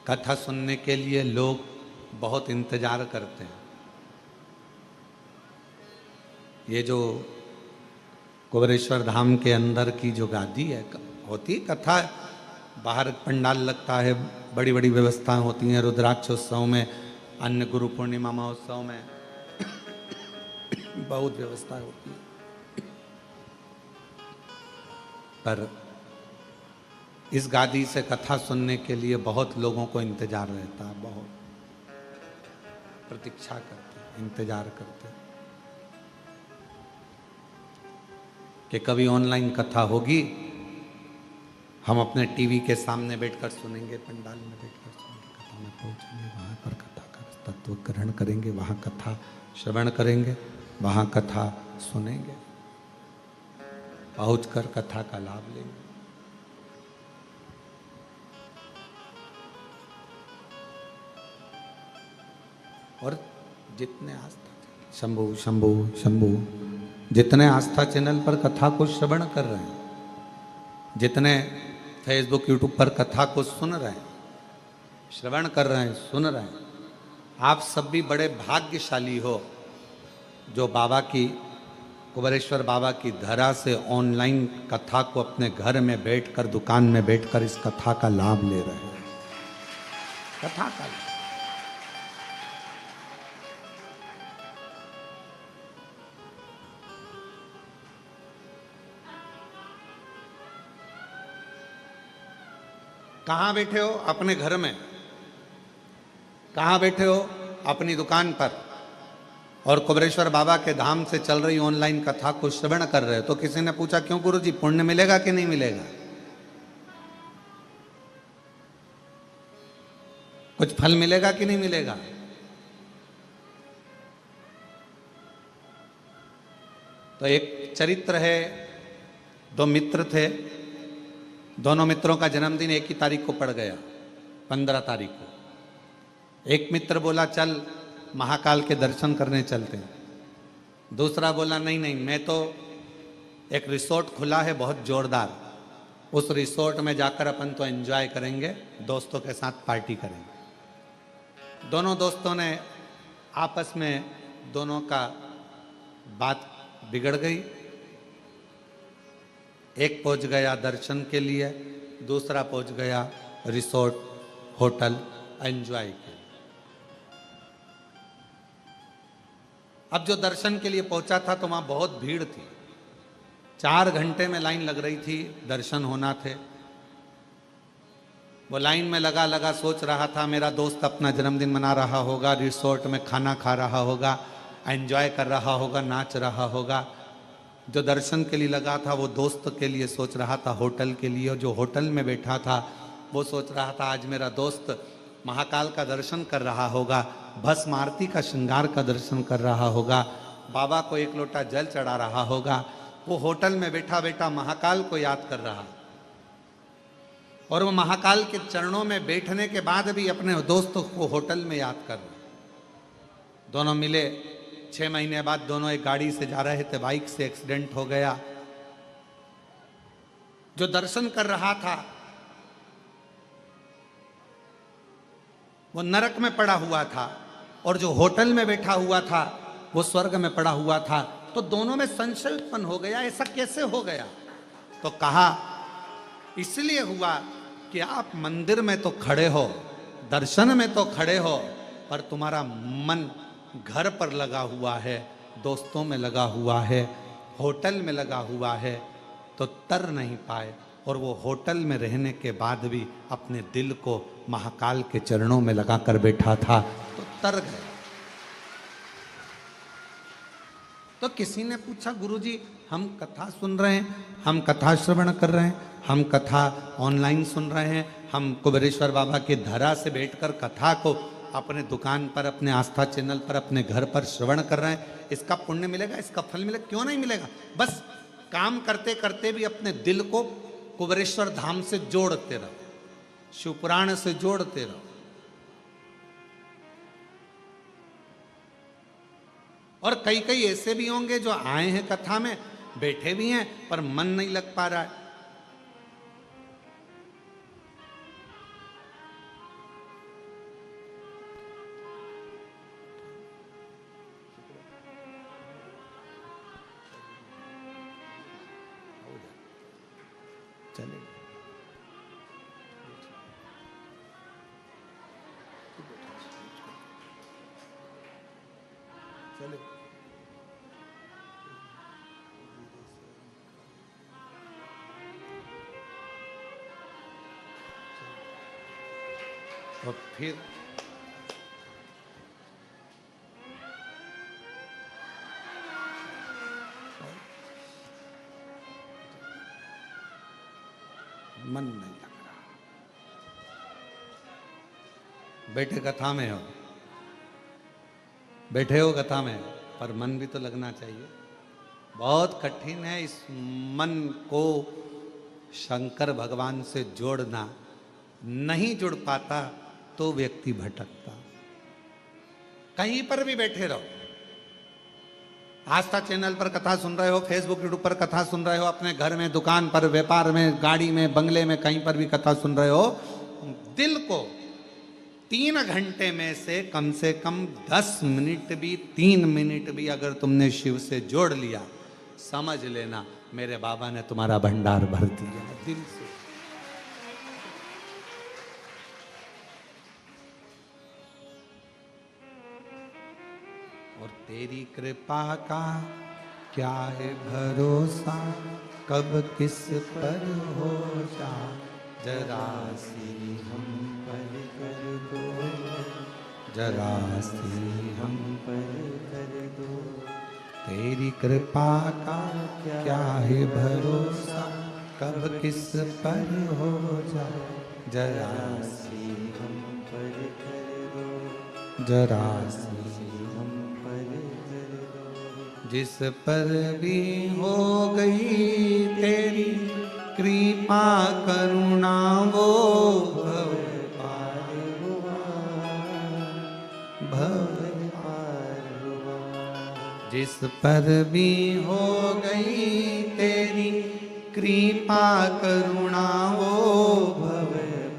कथा सुनने के लिए लोग बहुत इंतजार करते हैं। ये जो कुबेरेश्वर धाम के अंदर की जो गादी है, होती कथा, बाहर पंडाल लगता है, बड़ी बड़ी व्यवस्थाएं होती हैं, रुद्राक्ष उत्सव में, अन्य गुरु पूर्णिमा महोत्सव में बहुत व्यवस्था होती है। पर इस गादी से कथा सुनने के लिए बहुत लोगों को इंतजार रहता है, बहुत प्रतीक्षा करते हैं, इंतजार करते हैं कि कभी ऑनलाइन कथा होगी, हम अपने टीवी के सामने बैठकर सुनेंगे, पंडाल में बैठकर सुनेंगे, कथा में पहुंचेंगे, वहां पर कथा का तत्व ग्रहण करेंगे, वहां कथा श्रवण करेंगे, वहां कथा सुनेंगे, पहुंचकर कथा का लाभ लेंगे। और जितने आस्था शंभु शंभु शंभु जितने आस्था चैनल पर कथा को श्रवण कर रहे हैं, जितने फेसबुक यूट्यूब पर कथा को सुन रहे हैं, श्रवण कर रहे हैं, सुन रहे हैं, आप सब भी बड़े भाग्यशाली हो जो बाबा की, कुबेरेश्वर बाबा की धरा से ऑनलाइन कथा को अपने घर में बैठकर, दुकान में बैठकर इस कथा का लाभ ले रहे हैं। कथा का लाभ। कहाँ बैठे हो? अपने घर में। कहाँ बैठे हो? अपनी दुकान पर। और कुबेरेश्वर बाबा के धाम से चल रही ऑनलाइन कथा को श्रवण कर रहे हो। तो किसी ने पूछा, क्यों गुरुजी, पुण्य मिलेगा कि नहीं मिलेगा? कुछ फल मिलेगा कि नहीं मिलेगा? तो एक चरित्र है, दो मित्र थे, दोनों मित्रों का जन्मदिन एक ही तारीख को पड़ गया, 15 तारीख को। एक मित्र बोला, चल महाकाल के दर्शन करने चलते हैं। दूसरा बोला, नहीं नहीं, मैं तो, एक रिसोर्ट खुला है बहुत जोरदार, उस रिसोर्ट में जाकर अपन तो एंजॉय करेंगे, दोस्तों के साथ पार्टी करेंगे। दोनों दोस्तों ने आपस में, दोनों का बात बिगड़ गई। एक पहुंच गया दर्शन के लिए, दूसरा पहुंच गया रिसोर्ट, होटल एंजॉय के लिए। अब जो दर्शन के लिए पहुंचा था तो वहां बहुत भीड़ थी, 4 घंटे में लाइन लग रही थी, दर्शन होना थे। वो लाइन में लगा लगा सोच रहा था, मेरा दोस्त अपना जन्मदिन मना रहा होगा, रिसोर्ट में खाना खा रहा होगा, एंजॉय कर रहा होगा, नाच रहा होगा। जो दर्शन के लिए लगा था वो दोस्त के लिए सोच रहा था, होटल के लिए। और जो होटल में बैठा था वो सोच रहा था, आज मेरा दोस्त महाकाल का दर्शन कर रहा होगा, भस्म आरती का श्रृंगार का दर्शन कर रहा होगा, बाबा को एक लोटा जल चढ़ा रहा होगा। वो होटल में बैठा बैठा महाकाल को याद कर रहा, और वो महाकाल के चरणों में बैठने के बाद भी अपने दोस्त को होटल में याद कर रहा। दोनों मिले, 6 महीने बाद दोनों एक गाड़ी से जा रहे थे, बाइक से एक्सीडेंट हो गया। जो दर्शन कर रहा था वो नरक में पड़ा हुआ था, और जो होटल में बैठा हुआ था वो स्वर्ग में पड़ा हुआ था। तो दोनों में संशय उत्पन्न हो गया, ऐसा कैसे हो गया? तो कहा, इसलिए हुआ कि आप मंदिर में तो खड़े हो, दर्शन में तो खड़े हो, पर तुम्हारा मन घर पर लगा हुआ है, दोस्तों में लगा हुआ है, होटल में लगा हुआ है, तो तर नहीं पाए। और वो होटल में रहने के बाद भी अपने दिल को महाकाल के चरणों में लगाकर बैठा था, तो तर गए। तो किसी ने पूछा, गुरुजी हम कथा सुन रहे हैं, हम कथा श्रवण कर रहे हैं, हम कथा ऑनलाइन सुन रहे हैं, हम कुबेरेश्वर बाबा के धरा से बैठकर कथा को अपने दुकान पर, अपने आस्था चैनल पर, अपने घर पर श्रवण कर रहे हैं, इसका पुण्य मिलेगा, इसका फल मिलेगा? क्यों नहीं मिलेगा? बस काम करते करते भी अपने दिल को कुबेरेश्वर धाम से जोड़ते रहो, शिवपुराण से जोड़ते रहो। और कई कई ऐसे भी होंगे जो आए हैं कथा में, बैठे भी हैं, पर मन नहीं लग पा रहा है। चले चले और फिर मन नहीं लग रहा। बैठे कथा में हो, बैठे हो कथा में, पर मन भी तो लगना चाहिए। बहुत कठिन है इस मन को शंकर भगवान से जोड़ना। नहीं जुड़ पाता तो व्यक्ति भटकता। कहीं पर भी बैठे रहो, आस्था चैनल पर कथा सुन रहे हो, फेसबुक यूट्यूब पर कथा सुन रहे हो, अपने घर में, दुकान पर, व्यापार में, गाड़ी में, बंगले में, कहीं पर भी कथा सुन रहे हो, दिल को 3 घंटे में से कम 10 मिनट भी, 3 मिनट भी अगर तुमने शिव से जोड़ लिया, समझ लेना मेरे बाबा ने तुम्हारा भंडार भर दिया दिल से। और तेरी कृपा का क्या है भरोसा, कब किस पर हो जा, जरा सी हम पर कर दो, जरा सी हम पर कर दो। तेरी कृपा का क्या है भरोसा, कब किस पर हो जा, जरा सी हम पर कर दो, जरा सी जिस पर भी हो गई तेरी कृपा करुणा, वो भव पार हुआ, भव पार हुआ। जिस पर भी हो गई तेरी कृपा करुणा, वो भव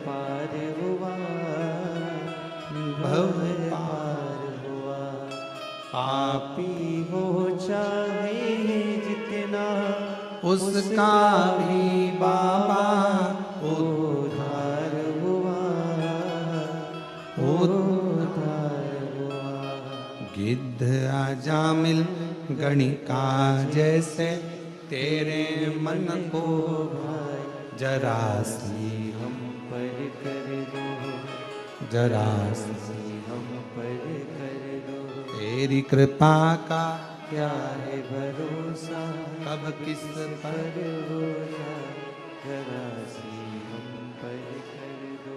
पार हुआ, भव पार हुआ। पापी हो चाहे जितना, उसका भी बाबा उद्धार हुआ, उद्धार हुआ। गिद्ध आजामिल गणिका जैसे तेरे मन को भाई, जरा सी हम पर कर दो, जरा सी हम पर कर दो। तेरी कृपा का क्या है भरोसा, कब किस पर हो जा, जरा सी हम पर कर दो,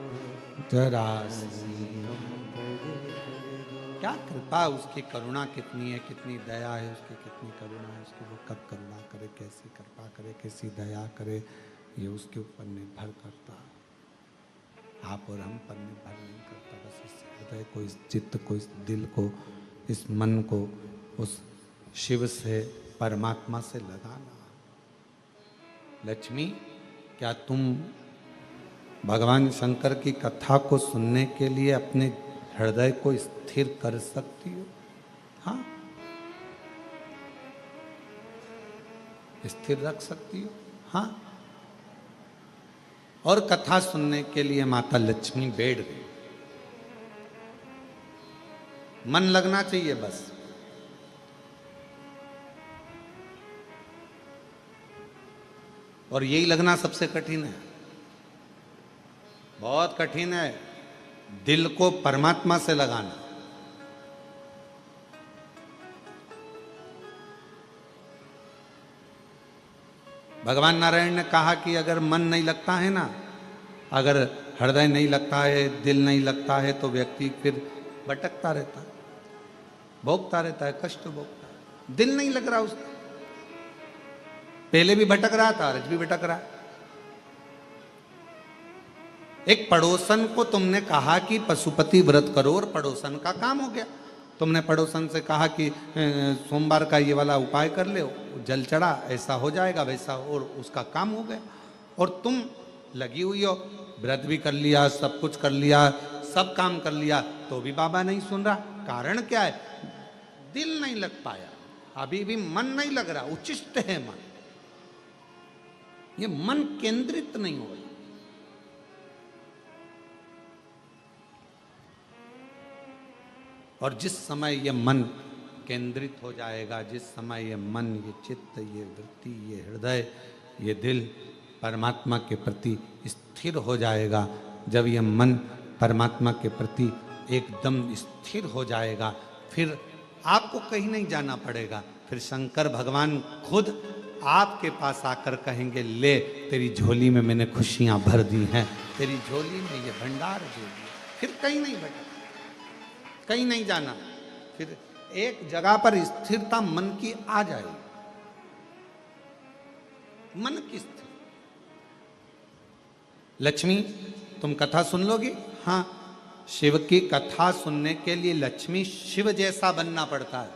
जरा सी हम पर कर दो। क्या कृपा, उसकी करुणा कितनी है, कितनी दया है उसकी, कितनी करुणा है उसकी। वो कब करुणा करे, कैसी कृपा करे, कैसी दया करे, ये उसके ऊपर निर्भर करता। आप और हम पर निर्भर नहीं करता। बस इस हृदय को, इस चित्त को, इस दिल को, इस मन को उस शिव से, परमात्मा से लगाना। लक्ष्मी, क्या तुम भगवान शंकर की कथा को सुनने के लिए अपने हृदय को स्थिर कर सकती हो? हाँ, स्थिर रख सकती हो। हाँ, और कथा सुनने के लिए माता लक्ष्मी बैठ गई। मन लगना चाहिए बस। और यही लगना सबसे कठिन है, बहुत कठिन है, दिल को परमात्मा से लगाना। भगवान नारायण ने कहा कि अगर मन नहीं लगता है ना, अगर हृदय नहीं लगता है, दिल नहीं लगता है, तो व्यक्ति फिर भटकता रहता है, भोगता रहता है, कष्ट भोगता है। दिल नहीं लग रहा उसका, पहले भी भटक रहा था, आज भी भटक रहा है। एक पड़ोसन को तुमने कहा कि पशुपति व्रत करो और पड़ोसन का काम हो गया। तुमने पड़ोसन से कहा कि सोमवार का ये वाला उपाय कर ले, जल चढ़ा, ऐसा हो जाएगा वैसा, और उसका काम हो गया। और तुम लगी हुई हो, व्रत भी कर लिया, सब कुछ कर लिया, सब काम कर लिया, तो भी बाबा नहीं सुन रहा। कारण क्या है? दिल नहीं लग पाया, अभी भी मन नहीं लग रहा, उच्छिष्ट है मन। ये मन केंद्रित नहीं होगा। और जिस समय ये मन केंद्रित हो जाएगा, जिस समय ये मन, ये चित्त, ये वृत्ति, ये हृदय, ये दिल परमात्मा के प्रति स्थिर हो जाएगा, जब ये मन परमात्मा के प्रति एकदम स्थिर हो जाएगा, फिर आपको कहीं नहीं जाना पड़ेगा। फिर शंकर भगवान खुद आपके पास आकर कहेंगे, ले तेरी झोली में मैंने खुशियां भर दी हैं, तेरी झोली में ये भंडार दे दिया। फिर कहीं नहीं भटक, कहीं नहीं जाना, फिर एक जगह पर स्थिरता मन की आ जाएगी। मन की स्थिर। लक्ष्मी, तुम कथा सुन लोगी? हाँ, शिव की कथा सुनने के लिए लक्ष्मी शिव जैसा बनना पड़ता है।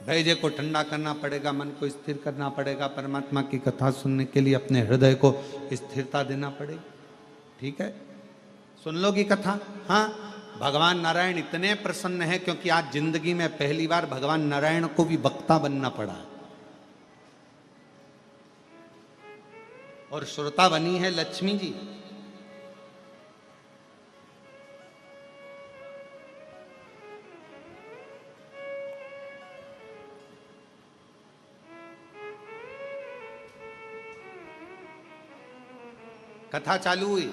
धैर्य को ठंडा करना पड़ेगा, मन को स्थिर करना पड़ेगा, परमात्मा की कथा सुनने के लिए अपने हृदय को स्थिरता देना पड़ेगी। ठीक है, सुन लोगी कथा? हाँ, भगवान नारायण इतने प्रसन्न है क्योंकि आज जिंदगी में पहली बार भगवान नारायण को भी वक्ता बनना पड़ा और श्रोता बनी है लक्ष्मी जी। कथा चालू हुई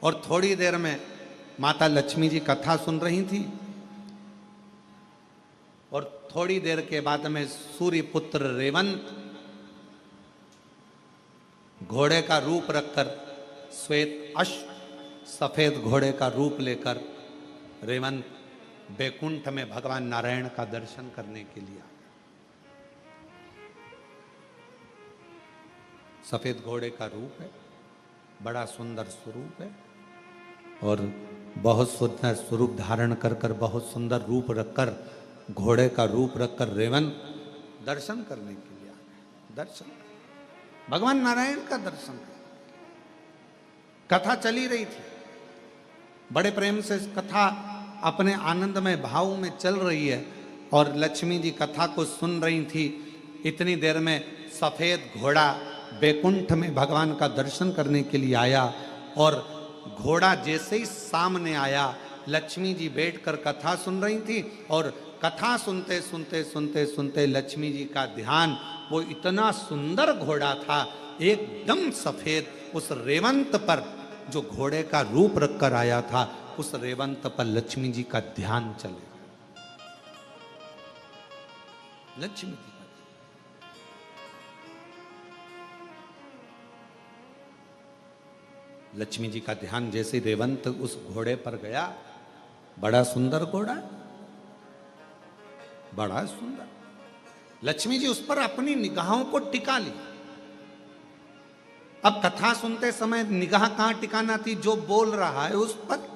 और थोड़ी देर में माता लक्ष्मी जी कथा सुन रही थी और थोड़ी देर के बाद में सूर्य पुत्र रेवंत घोड़े का रूप रखकर, श्वेत अश्व सफेद घोड़े का रूप लेकर रेवंत बैकुंठ में भगवान नारायण का दर्शन करने के लिए आ गया। सफेद घोड़े का रूप है, बड़ा सुंदर स्वरूप है और बहुत सुंदर स्वरूप धारण कर कर, बहुत सुंदर रूप रखकर, घोड़े का रूप रखकर रेवंत दर्शन करने के लिए आ गए। दर्शन, भगवान नारायण का दर्शन। कथा चली रही थी, बड़े प्रेम से कथा अपने आनंदमय भाव में चल रही है और लक्ष्मी जी कथा को सुन रही थी। इतनी देर में सफेद घोड़ा बैकुंठ में भगवान का दर्शन करने के लिए आया और घोड़ा जैसे ही सामने आया, लक्ष्मी जी बैठकर कथा सुन रही थी और कथा सुनते सुनते सुनते सुनते लक्ष्मी जी का ध्यान, वो इतना सुंदर घोड़ा था, एकदम सफेद, उस रेवंत पर जो घोड़े का रूप रखकर आया था, उस रेवंत पर लक्ष्मी जी का ध्यान चले। लक्ष्मी जी लक्ष्मी जी का ध्यान जैसे रेवंत उस घोड़े पर गया, बड़ा सुंदर घोड़ा, बड़ा सुंदर। लक्ष्मी जी उस पर अपनी निगाहों को टिका ली। अब कथा सुनते समय निगाह कहां टिकाना थी? जो बोल रहा है उस पर।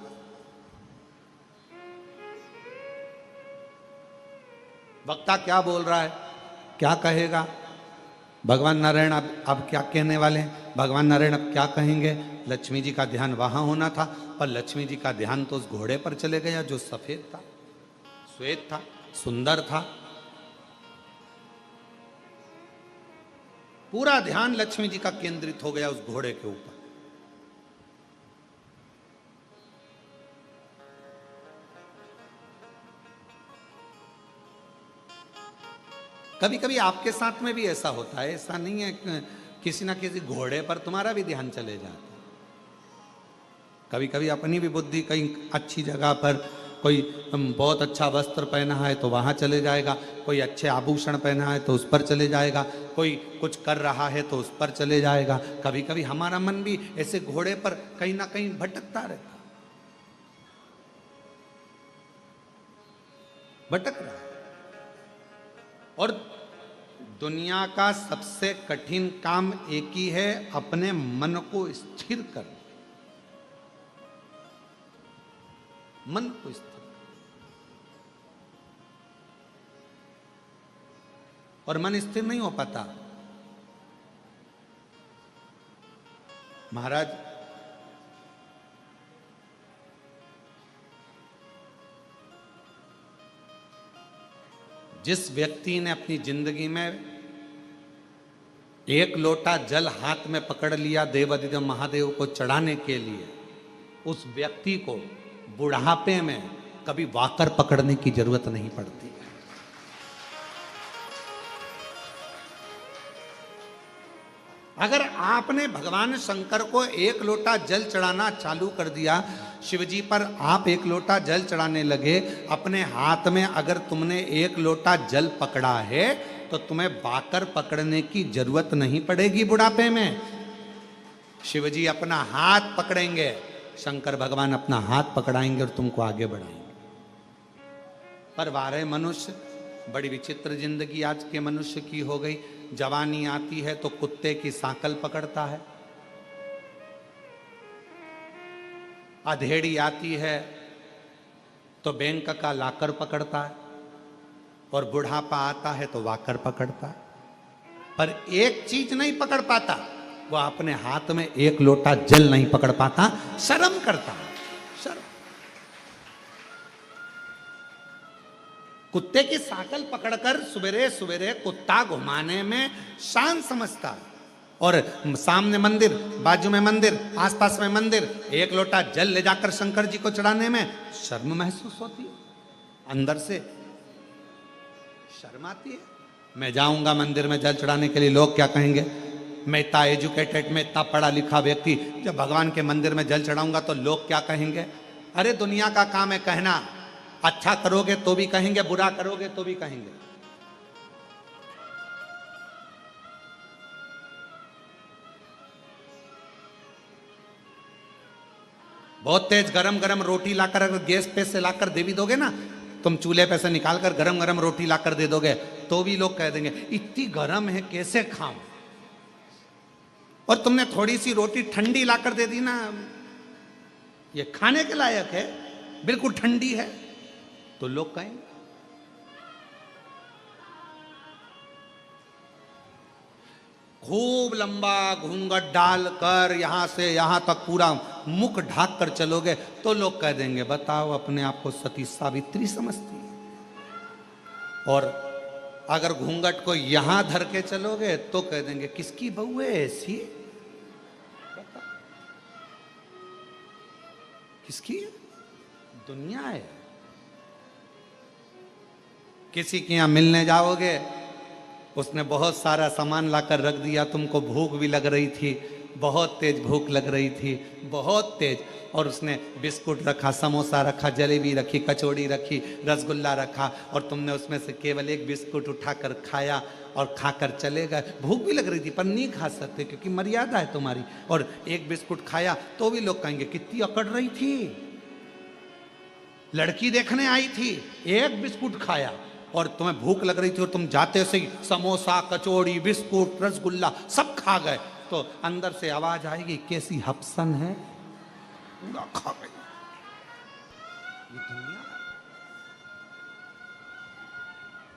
वक्ता क्या बोल रहा है, क्या कहेगा, भगवान नारायण अब क्या कहने वाले हैं, भगवान नारायण अब क्या कहेंगे? लक्ष्मी जी का ध्यान वहां होना था, पर लक्ष्मी जी का ध्यान तो उस घोड़े पर चले गया जो सफेद था, श्वेत था, सुंदर था। पूरा ध्यान लक्ष्मी जी का केंद्रित हो गया उस घोड़े के ऊपर। कभी कभी आपके साथ में भी ऐसा होता है, ऐसा नहीं है, किसी ना किसी घोड़े पर तुम्हारा भी ध्यान चले जाता है। कभी कभी अपनी भी बुद्धि कहीं अच्छी जगह पर, कोई बहुत अच्छा वस्त्र पहना है तो वहां चले जाएगा, कोई अच्छे आभूषण पहना है तो उस पर चले जाएगा, कोई कुछ कर रहा है तो उस पर चले जाएगा। कभी कभी हमारा मन भी ऐसे घोड़े पर कहीं ना कहीं भटकता रहता, भटक रहा है। और दुनिया का सबसे कठिन काम एक ही है, अपने मन को स्थिर करना। मन को स्थिर, और मन स्थिर नहीं हो पाता। महाराज जिस व्यक्ति ने अपनी जिंदगी में एक लोटा जल हाथ में पकड़ लिया देवाधिदेव महादेव को चढ़ाने के लिए, उस व्यक्ति को बुढ़ापे में कभी वाकर पकड़ने की जरूरत नहीं पड़ती। अगर आपने भगवान शंकर को एक लोटा जल चढ़ाना चालू कर दिया, शिवजी पर आप एक लोटा जल चढ़ाने लगे, अपने हाथ में अगर तुमने एक लोटा जल पकड़ा है तो तुम्हें बाकर पकड़ने की जरूरत नहीं पड़ेगी बुढ़ापे में। शिवजी अपना हाथ पकड़ेंगे, शंकर भगवान अपना हाथ पकड़ाएंगे और तुमको आगे बढ़ाएंगे। पर वारे मनुष्य, बड़ी विचित्र जिंदगी आज के मनुष्य की हो गई। जवानी आती है तो कुत्ते की सांकल पकड़ता है, अधेड़ी आती है तो बैंक का लाकर पकड़ता है, और बुढ़ापा आता है तो वाकर पकड़ता है। पर एक चीज नहीं पकड़ पाता, वो अपने हाथ में एक लोटा जल नहीं पकड़ पाता, शर्म करता है। शर्म। कुत्ते की सांकल पकड़कर सवेरे सवेरे कुत्ता घुमाने में शान समझता है, और सामने मंदिर, बाजू में मंदिर, आसपास में मंदिर, एक लोटा जल ले जाकर शंकर जी को चढ़ाने में शर्म महसूस होती है, अंदर से शर्म आती है। मैं जाऊंगा मंदिर में जल चढ़ाने के लिए, लोग क्या कहेंगे? मैं इतना एजुकेटेड, मैं इतना पढ़ा लिखा व्यक्ति, जब भगवान के मंदिर में जल चढ़ाऊंगा तो लोग क्या कहेंगे? अरे दुनिया का काम है कहना, अच्छा करोगे तो भी कहेंगे, बुरा करोगे तो भी कहेंगे। बहुत तेज गरम गरम रोटी लाकर अगर गैस पे से लाकर देवी दोगे ना, तुम चूल्हे पे से निकालकर गरम गरम रोटी लाकर दे दोगे तो भी लोग कह देंगे इतनी गरम है कैसे खाऊं। और तुमने थोड़ी सी रोटी ठंडी लाकर दे दी ना, ये खाने के लायक है, बिल्कुल ठंडी है, तो लोग कहेंगे। खूब लंबा घूंघट डालकर यहां से यहां तक पूरा मुख ढाक कर चलोगे तो लोग कह देंगे बताओ अपने आप को सती सावित्री समझती है। और अगर घूंघट को यहां धर के चलोगे तो कह देंगे किसकी बहू है ऐसी, किसकी दुनिया है। किसी के यहां मिलने जाओगे, उसने बहुत सारा सामान लाकर रख दिया, तुमको भूख भी लग रही थी, बहुत तेज भूख लग रही थी, बहुत तेज, और उसने बिस्कुट रखा, समोसा रखा, जलेबी रखी, कचौड़ी रखी, रसगुल्ला रखा, और तुमने उसमें से केवल एक बिस्कुट उठाकर खाया और खाकर चले गए। भूख भी लग रही थी पर नहीं खा सकते क्योंकि मर्यादा है तुम्हारी, और एक बिस्कुट खाया तो भी लोग कहेंगे कितनी अकड़ रही थी, लड़की देखने आई थी, एक बिस्कुट खाया, और तुम्हें भूख लग रही थी और तुम जाते से ही समोसा, कचौड़ी, बिस्कुट, रसगुल्ला सब खा गए, तो अंदर से आवाज आएगी कैसी हपसन है, पूरा खा गई। ये दुनिया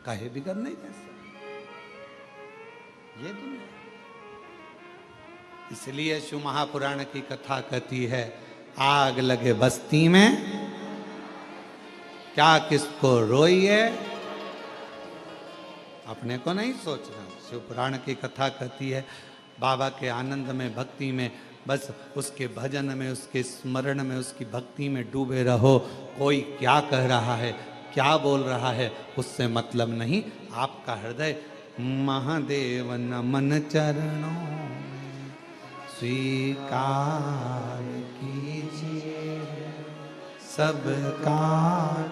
काहे बिगड़ नहीं जैसे, ये दुनिया। इसलिए शिव महापुराण की कथा कहती है आग लगे बस्ती में क्या किसको रोइए, अपने को नहीं सोचना। शिव पुराण की कथा कहती है बाबा के आनंद में, भक्ति में, बस उसके भजन में, उसके स्मरण में, उसकी भक्ति में डूबे रहो। कोई क्या कह रहा है, क्या बोल रहा है, उससे मतलब नहीं। आपका हृदय महादेव नमन चरणों में स्वीकार कीजिए, सबका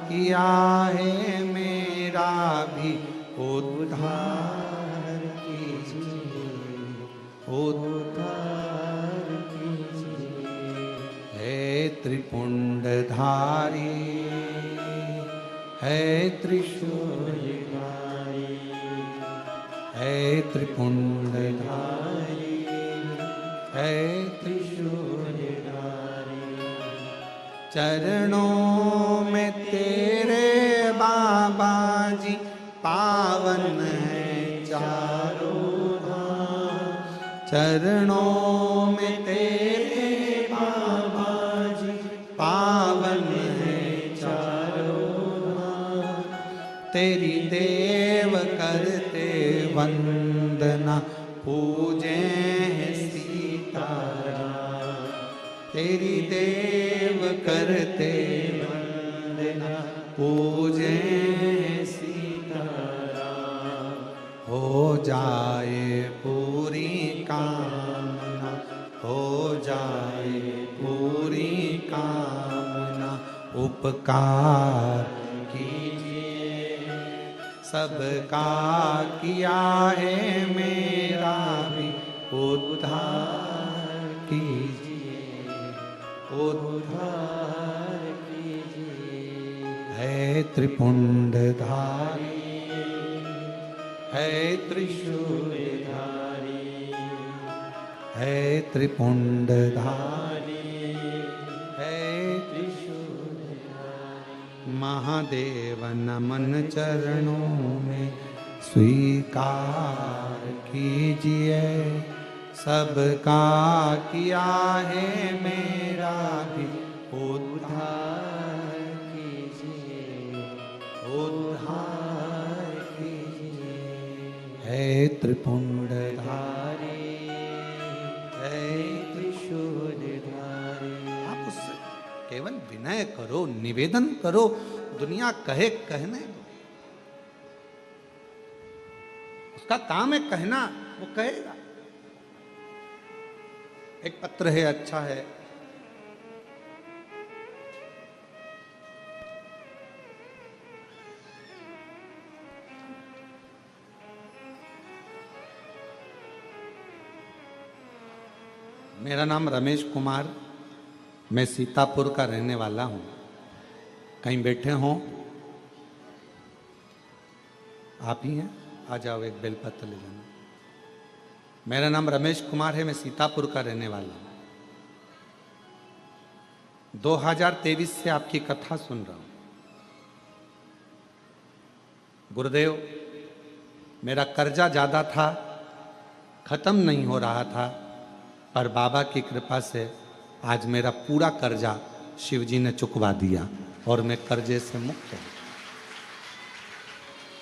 किया है मेरा भी उद्धार कीजिए, उद्धार कीजिए। है त्रिपुंडधारी, है त्रिशूलधारी, है त्रिपुंडधारी, है त्रिशूलधारी। चरणों में तेरे बाबा जी पावन है चारों धाम, चरणों में तेरे बाबा जी पावन है चारों धाम। तेरी देर पूजे सीताराम, तेरी देव करते वंदना, पूजे सीताराम। हो जाए पूरी कामना, हो जाए पूरी कामना, उपकार कीजिए सबका किया है मेरा भी उद्धार कीजिए, उद्धार कीजिए। है त्रिपुंडधारी, है त्रिशूलधारी, है त्रिपुंडधारी, है त्रिशूलधारी। महादेव नमन चरणों में स्वीकार कीजिए, सबका किया है मेरा भी उद्धार कीजिए, उद्धार कीजिए। है त्रिपुंडधारी, है त्रिशूलधारी। आप उससे केवल विनय करो, निवेदन करो, दुनिया कहे कहने दो। उसका काम है कहना, वो कहेगा। एक पत्र है, अच्छा है। मेरा नाम रमेश कुमार, मैं सीतापुर का रहने वाला हूँ। कहीं बैठे हों, आप ही हैं, आ जाओ, एक बेलपत्र ले जाना। मेरा नाम रमेश कुमार है, मैं सीतापुर का रहने वाला हूँ। 2023 से आपकी कथा सुन रहा हूँ। गुरुदेव, मेरा कर्जा ज़्यादा था, खत्म नहीं हो रहा था, पर बाबा की कृपा से आज मेरा पूरा कर्जा शिव जी ने चुकवा दिया और मैं कर्जे से मुक्त हूँ।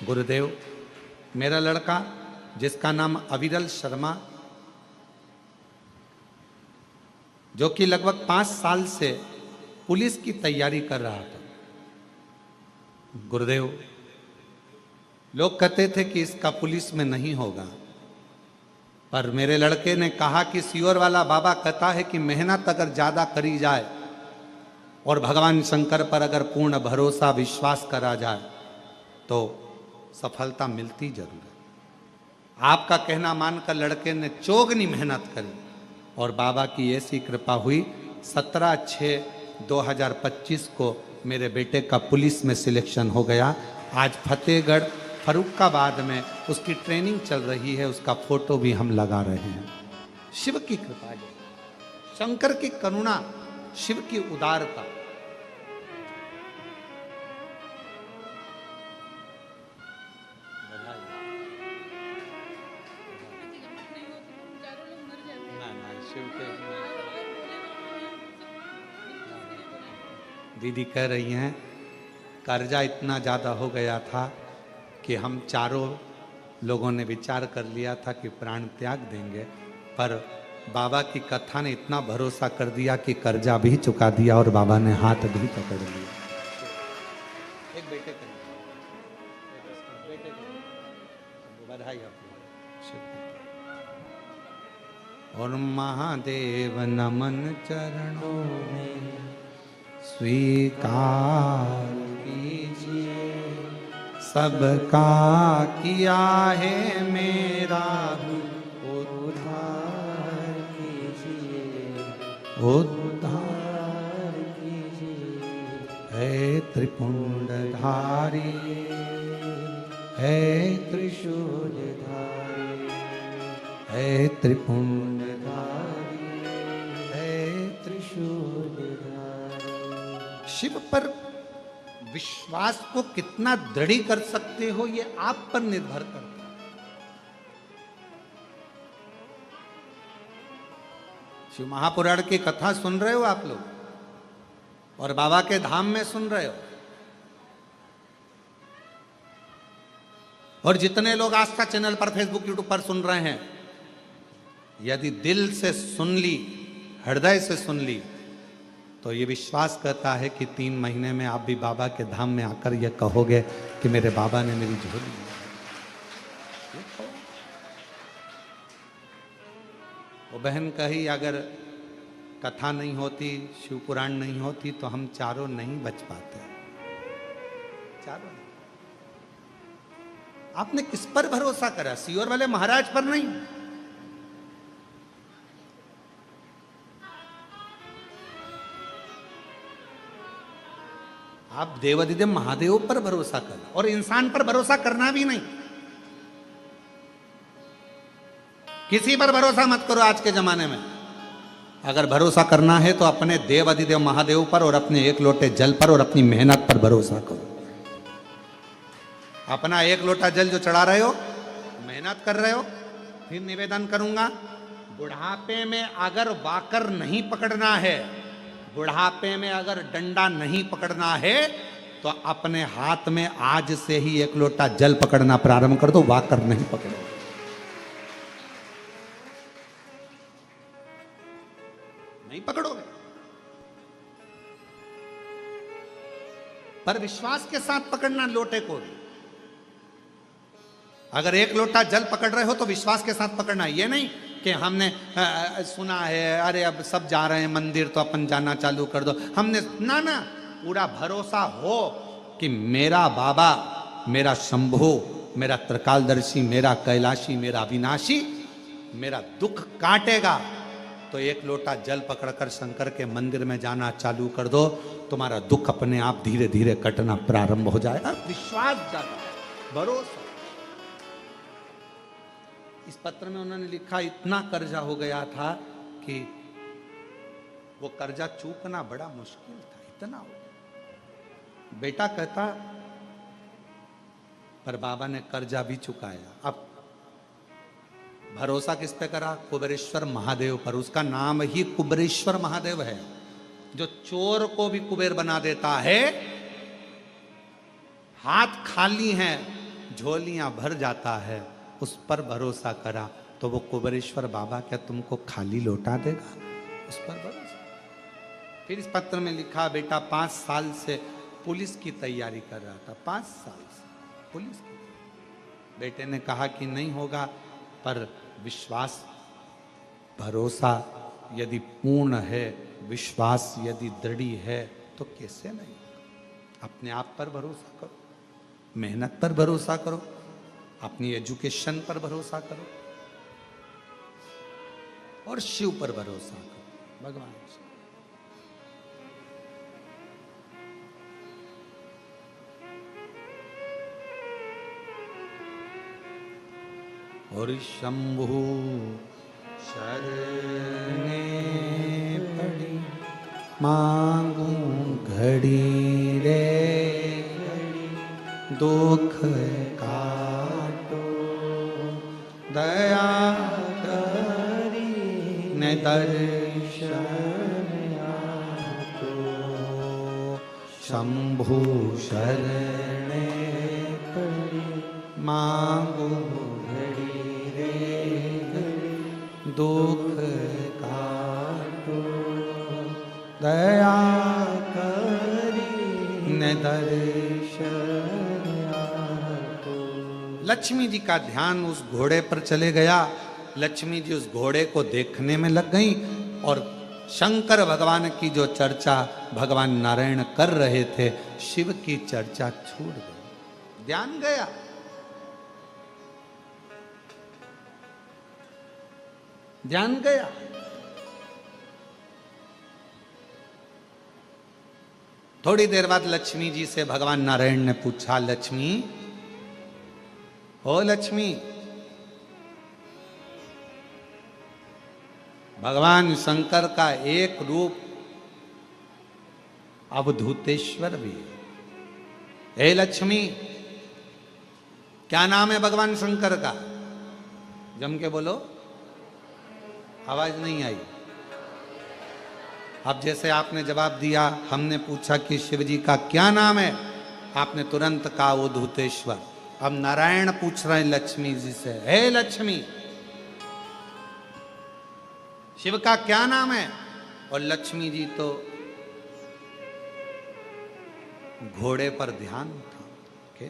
गुरुदेव, मेरा लड़का जिसका नाम अविरल शर्मा, जो कि लगभग 5 साल से पुलिस की तैयारी कर रहा था। गुरुदेव, लोग कहते थे कि इसका पुलिस में नहीं होगा, पर मेरे लड़के ने कहा कि सियोर वाला बाबा कहता है कि मेहनत अगर ज़्यादा करी जाए और भगवान शंकर पर अगर पूर्ण भरोसा विश्वास करा जाए तो सफलता मिलती जरूर है। आपका कहना मानकर लड़के ने चौगनी मेहनत करी और बाबा की ऐसी कृपा हुई, 17/6/2025 को मेरे बेटे का पुलिस में सिलेक्शन हो गया। आज फतेहगढ़ फरुखाबाद में उसकी ट्रेनिंग चल रही है, उसका फोटो भी हम लगा रहे हैं। शिव की कृपा है, शंकर की करुणा, शिव की उदारता। दीदी कह रही हैं कर्जा इतना ज़्यादा हो गया था कि हम चारों लोगों ने विचार कर लिया था कि प्राण त्याग देंगे, पर बाबा की कथा ने इतना भरोसा कर दिया कि कर्जा भी चुका दिया और बाबा ने हाथ भी पकड़ लिया। एक बेटे को बधाई आपको। और महादेव नमन चरणों में स्वीकार कीजिए, सबका किया है मेरा उद्धार कीजिए, उद्धार कीजिए। है त्रिपुंडधारी, है त्रिशूलधारी, है त्रिपुंडधारी, है त्रिशूलधारी। शिव पर विश्वास को कितना दृढ़ कर सकते हो, ये आप पर निर्भर करता है। शिव महापुराण की कथा सुन रहे हो आप लोग, और बाबा के धाम में सुन रहे हो, और जितने लोग आस्था चैनल पर, फेसबुक, यूट्यूब पर सुन रहे हैं, यदि दिल से सुन ली, हृदय से सुन ली, तो ये विश्वास करता है कि 3 महीने में आप भी बाबा के धाम में आकर ये कहोगे कि मेरे बाबा ने मेरी झोली ली। वो बहन कही, अगर कथा नहीं होती, शिव पुराण नहीं होती, तो हम चारों नहीं बच पाते। चारों आपने किस पर भरोसा करा? सीहोर वाले महाराज पर नहीं। आप देवाधिदेव महादेव पर भरोसा करना, और इंसान पर भरोसा करना भी नहीं। किसी पर भरोसा मत करो आज के जमाने में। अगर भरोसा करना है तो अपने देवाधिदेव महादेव पर और अपने 1 लोटे जल पर और अपनी मेहनत पर भरोसा करो। अपना 1 लोटा जल जो चढ़ा रहे हो, मेहनत कर रहे हो, फिर निवेदन करूंगा, बुढ़ापे में अगर वाकर नहीं पकड़ना है, बुढ़ापे में अगर डंडा नहीं पकड़ना है, तो अपने हाथ में आज से ही 1 लोटा जल पकड़ना प्रारंभ कर दो, वाकर नहीं पकड़ो। नहीं पकड़ोगे, पर विश्वास के साथ पकड़ना लोटे को भी। अगर 1 लोटा जल पकड़ रहे हो तो विश्वास के साथ पकड़ना। ये नहीं कि हमने सुना है, अरे अब सब जा रहे हैं मंदिर तो अपन जाना चालू कर दो, हमने ना ना, पूरा भरोसा हो कि मेरा बाबा, मेरा शंभु, मेरा त्रिकालदर्शी, मेरा कैलाशी, मेरा अविनाशी मेरा दुख काटेगा, तो 1 लोटा जल पकड़कर शंकर के मंदिर में जाना चालू कर दो, तुम्हारा दुख अपने आप धीरे धीरे कटना प्रारंभ हो जाएगा। विश्वास जाता है, भरोसा। इस पत्र में उन्होंने लिखा, इतना कर्जा हो गया था कि वो कर्जा चूकना बड़ा मुश्किल था, इतना हो गया। बेटा कहता, पर बाबा ने कर्जा भी चुकाया। अब भरोसा किस पे करा? कुबेरेश्वर महादेव पर। उसका नाम ही कुबेरेश्वर महादेव है, जो चोर को भी कुबेर बना देता है। हाथ खाली हैं, झोलियां भर जाता है, उस पर भरोसा करा तो वो कुबेरेश्वर बाबा क्या तुमको खाली लौटा देगा? उस पर भरोसा। फिर इस पत्र में लिखा, बेटा 5 साल से पुलिस की तैयारी कर रहा था, 5 साल से पुलिस की। बेटे ने कहा कि नहीं होगा, पर विश्वास, भरोसा यदि पूर्ण है, विश्वास यदि दृढ़ है, तो कैसे नहीं? अपने आप पर भरोसा करो, मेहनत पर भरोसा करो, अपनी एजुकेशन पर भरोसा करो, और शिव पर भरोसा करो, भगवान शिव। और शंभु शरणे पड़ी, मांगू घड़ी रे घड़ी, दुख काटो दया करी ने दर्शन आतो। शंभु शरणे पड़ी, मांगू दुख काटो दया करी न दर्शन आतो। लक्ष्मी जी का ध्यान उस घोड़े पर चले गया। लक्ष्मी जी उस घोड़े को देखने में लग गई, और शंकर भगवान की जो चर्चा भगवान नारायण कर रहे थे, शिव की चर्चा छूट गई, ध्यान गया। ध्यान गया। थोड़ी देर बाद लक्ष्मी जी से भगवान नारायण ने पूछा, लक्ष्मी, ओ लक्ष्मी, भगवान शंकर का एक रूप अवधूतेश्वर भी है। हे लक्ष्मी, क्या नाम है भगवान शंकर का? जम के बोलो। आवाज नहीं आई। अब जैसे आपने जवाब दिया, हमने पूछा कि शिव जी का क्या नाम है, आपने तुरंत कहा अवधूतेश्वर। अब नारायण पूछ रहे हैं लक्ष्मी जी से, हे लक्ष्मी, शिव का क्या नाम है? और लक्ष्मी जी तो घोड़े पर ध्यान था के?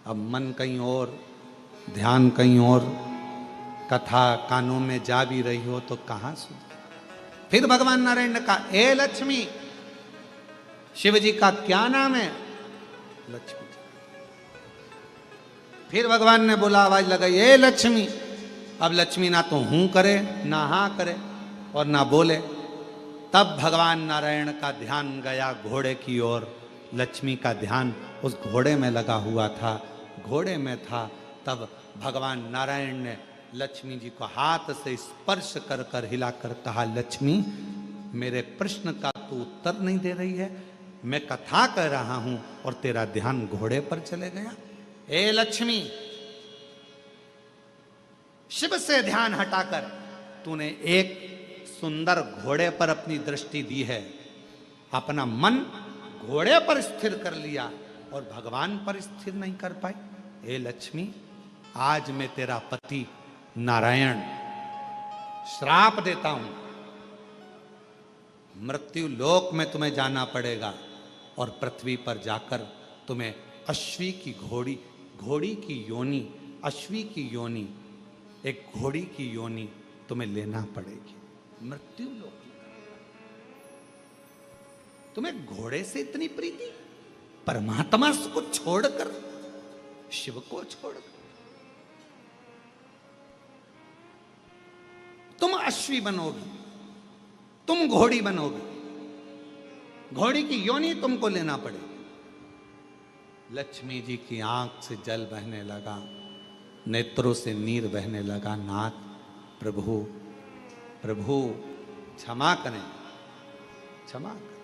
अब मन कहीं और, ध्यान कहीं और, कथा कानों में जा भी रही हो तो कहां सुन। फिर भगवान नारायण ने कहा, ए लक्ष्मी, शिव जी का क्या नाम है? लक्ष्मी जी। फिर भगवान ने बोला, आवाज लगाई, ए लक्ष्मी। अब लक्ष्मी ना तो हूं करे, ना हां करे और ना बोले। तब भगवान नारायण का ध्यान गया घोड़े की ओर। लक्ष्मी का ध्यान उस घोड़े में लगा हुआ था, घोड़े में था। तब भगवान नारायण ने लक्ष्मी जी को हाथ से स्पर्श कर कर हिलाकर कहा, लक्ष्मी, मेरे प्रश्न का तू उत्तर नहीं दे रही है। मैं कथा कह रहा हूं और तेरा ध्यान घोड़े पर चले गया। ए लक्ष्मी, शिव से ध्यान हटाकर तूने एक सुंदर घोड़े पर अपनी दृष्टि दी है। अपना मन घोड़े पर स्थिर कर लिया और भगवान पर स्थिर नहीं कर पाई। हे लक्ष्मी, आज मैं तेरा पति नारायण श्राप देता हूं। मृत्यु लोक में तुम्हें जाना पड़ेगा और पृथ्वी पर जाकर तुम्हें अश्वी की घोड़ी की योनि, अश्वी की योनि, एक घोड़ी की योनि तुम्हें लेना पड़ेगी। मृत्यु लोक। तुम्हें घोड़े से इतनी प्रीति? परमात्मा को छोड़कर, शिव को छोड़कर तुम अश्वी बनोगी, तुम घोड़ी बनोगी, घोड़ी की योनि तुमको लेना पड़ेगी। लक्ष्मी जी की आंख से जल बहने लगा, नेत्रों से नीर बहने लगा। नाथ, प्रभु प्रभु क्षमा करें, क्षमा करें,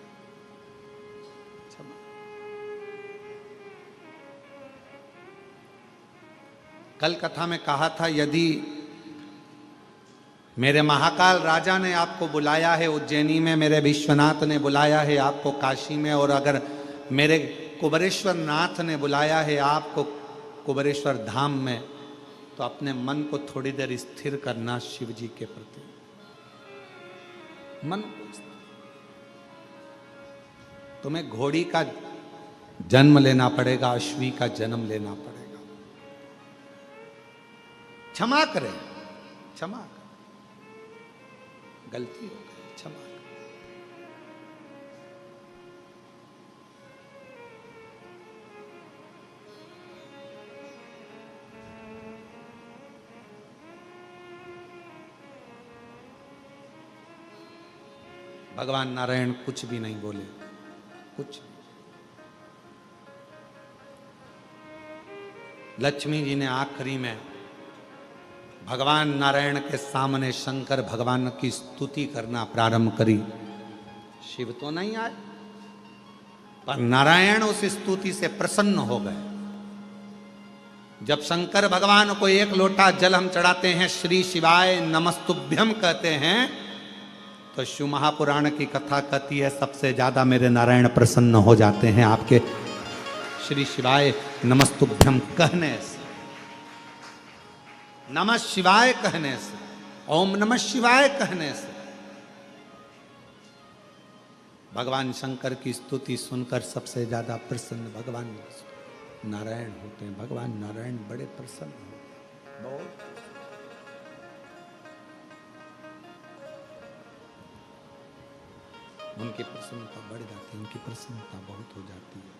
क्षमा। कल कथा में कहा था, यदि मेरे महाकाल राजा ने आपको बुलाया है उज्जैनी में, मेरे विश्वनाथ ने बुलाया है आपको काशी में, और अगर मेरे कुबेरेश्वर नाथ ने बुलाया है आपको कुबेरेश्वर धाम में, तो अपने मन को थोड़ी देर स्थिर करना शिव जी के प्रति। मन को तुम्हें घोड़ी का जन्म लेना पड़ेगा, अश्वी का जन्म लेना पड़ेगा। क्षमा करें, क्षमा करें, गलती हो गई, क्षमा करें। भगवान नारायण कुछ भी नहीं बोले, कुछ। लक्ष्मी जी ने आखिरी में भगवान नारायण के सामने शंकर भगवान की स्तुति करना प्रारंभ करी। शिव तो नहीं आए, पर नारायण उस स्तुति से प्रसन्न हो गए। जब शंकर भगवान को एक लोटा जल हम चढ़ाते हैं, श्री शिवाय नमस्तुभ्यम कहते हैं, तो शिव महापुराण की कथा कहती है सबसे ज्यादा मेरे नारायण प्रसन्न हो जाते हैं आपके श्री शिवाय नमस्तुभ्यम कहने से, नमः शिवाय कहने से, ओम नमः शिवाय कहने से। भगवान शंकर की स्तुति सुनकर सबसे ज्यादा प्रसन्न भगवान नारायण होते हैं। भगवान नारायण बड़े प्रसन्न होते हैं, बहुत। उनकी प्रसन्नता बढ़ जाती है, उनकी प्रसन्नता बहुत हो जाती है।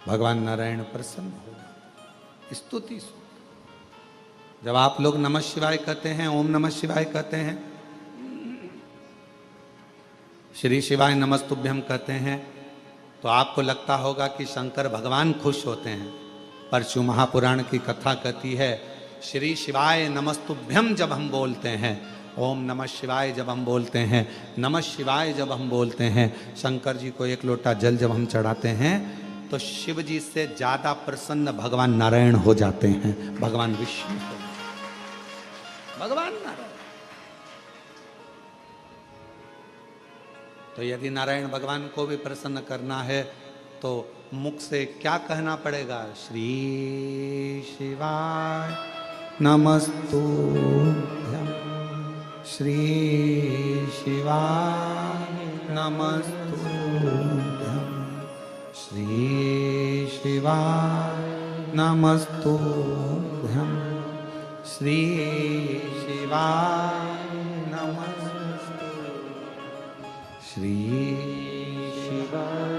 भगवान नारायण प्रसन्न हो जाते, स्तुति सुन। जब आप लोग नमः शिवाय कहते हैं, ओम नमः शिवाय कहते हैं, श्री शिवाय नमस्तुभ्यम कहते हैं, तो आपको लगता होगा कि शंकर भगवान खुश होते हैं। पर शिव महापुराण की कथा कहती है, श्री शिवाय नमस्तुभ्यम जब हम बोलते हैं, ओम नमः शिवाय जब हम बोलते हैं, नमः शिवाय जब हम बोलते हैं, शंकर जी को एक लोटा जल जब हम चढ़ाते हैं, तो शिव जी से ज्यादा प्रसन्न भगवान नारायण हो जाते हैं। भगवान विष्णु, भगवान नारायण। तो यदि नारायण भगवान को भी प्रसन्न करना है तो मुख से क्या कहना पड़ेगा? श्री शिवाय नमस्तुभ्यम। श्री शिवाय नमस्तुभ्यं श्री शिवाय नमस्तुभ्यं श्री शिवाय नमस्तुभ्यं श्री शिवाय